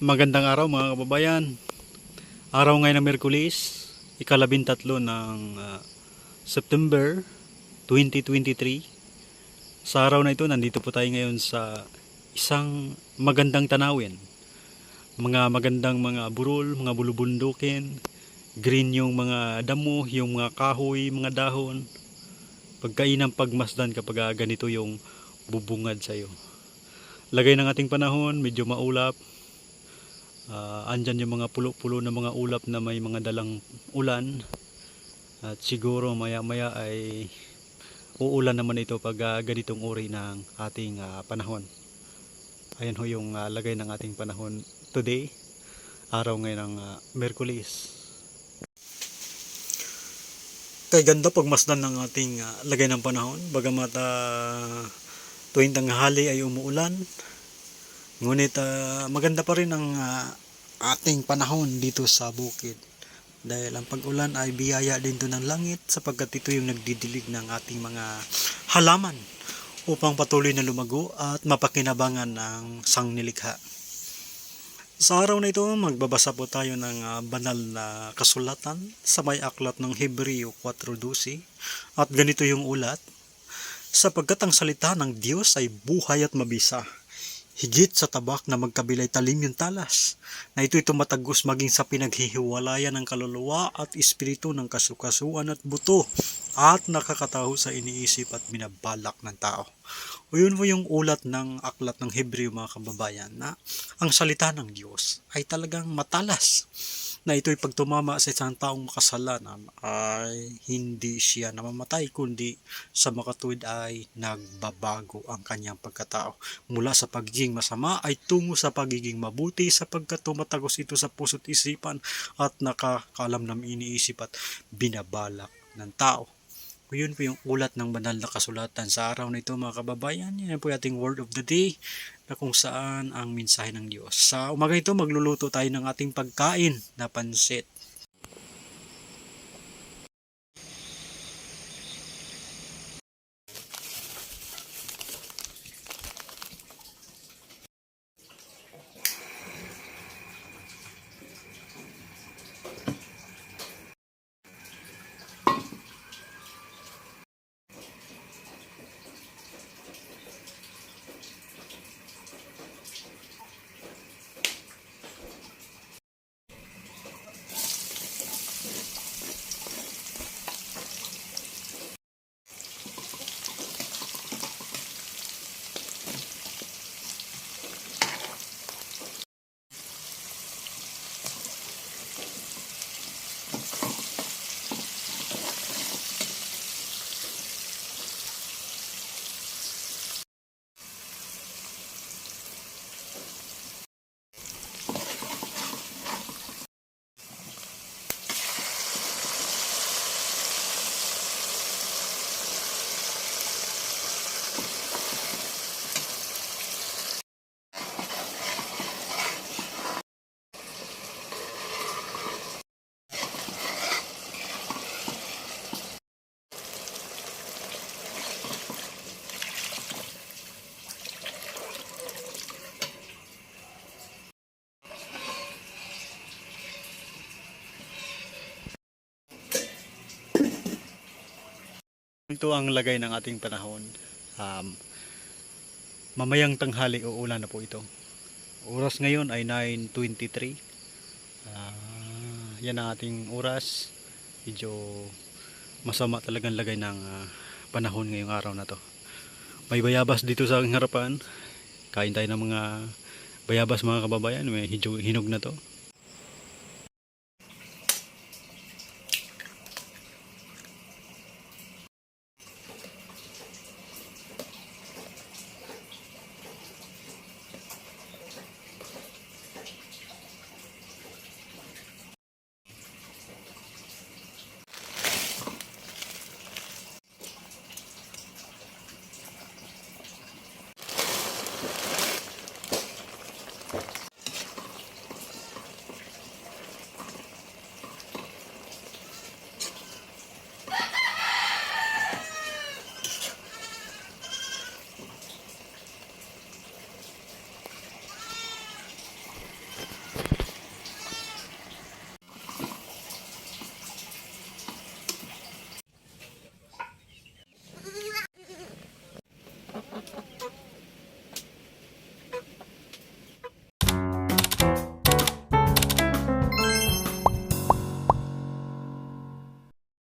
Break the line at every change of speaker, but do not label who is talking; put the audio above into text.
Magandang araw mga kababayan. Araw ngayon ng Miyerkules, ika-13 ng September 2023. Sa araw na ito, nandito po tayo ngayon sa isang magandang tanawin. Mga magandang mga burol, mga bulubundukin, green yung mga damo, yung mga kahoy, mga dahon. Pagkainang pagmasdan kapag ganito yung bubungad sa'yo. Lagay ng ating panahon, medyo maulap. Andyan yung mga pulo-pulo na mga ulap na may mga dalang ulan, at siguro maya maya ay uulan naman ito pag ganitong uri ng ating panahon. Ayan ho yung lagay ng ating panahon today, araw ngayon ng Miyerkules. Kay ganda pagmasdan ng ating lagay ng panahon, bagamat tuwing tanghali ay umuulan. Ngunit maganda pa rin ang ating panahon dito sa bukid. Dahil ang pag-ulan ay biyaya din to ng langit, sapagkat ito yung nagdidilig ng ating mga halaman upang patuloy na lumago at mapakinabangan ng sangnilikha. Sa araw na ito, magbabasa po tayo ng banal na kasulatan sa may aklat ng Hebreo 4:12, at ganito yung ulat: sapagkat ang salita ng Diyos ay buhay at mabisa, higit sa tabak na magkabilay talim yung talas, na ito'y tumatagos maging sa pinaghihiwalayan ng kaluluwa at espiritu, ng kasukasuan at buto, at nakakataho sa iniisip at binabalak ng tao. O yun po yung ulat ng aklat ng Hebreo, mga kababayan, na ang salita ng Diyos ay talagang matalas, na ito'y pag tumama sa isang taong makasalanan ay hindi siya namamatay, kundi sa makatuwid ay nagbabago ang kanyang pagkatao. Mula sa pagiging masama ay tungo sa pagiging mabuti, sapagkat tumatagos ito sa puso't isipan at nakakaalam ng iniisip at binabalak ng tao. Yun po yung ulat ng banal na kasulatan sa araw na ito, mga kababayan. Yan po yung ating word of the day, na kung saan ang mensahe ng Diyos. Sa umaga ito, magluluto tayo ng ating pagkain na pansit. Ito ang lagay ng ating panahon. Mamayang tanghali uulan na po ito. Oras ngayon ay 9:23. Yan ang ating oras. Medyo masama talagang lagay ng panahon ngayong araw na to. May bayabas dito sa aking harapan. Kain tayo ng mga bayabas, mga kababayan. May hinog na to.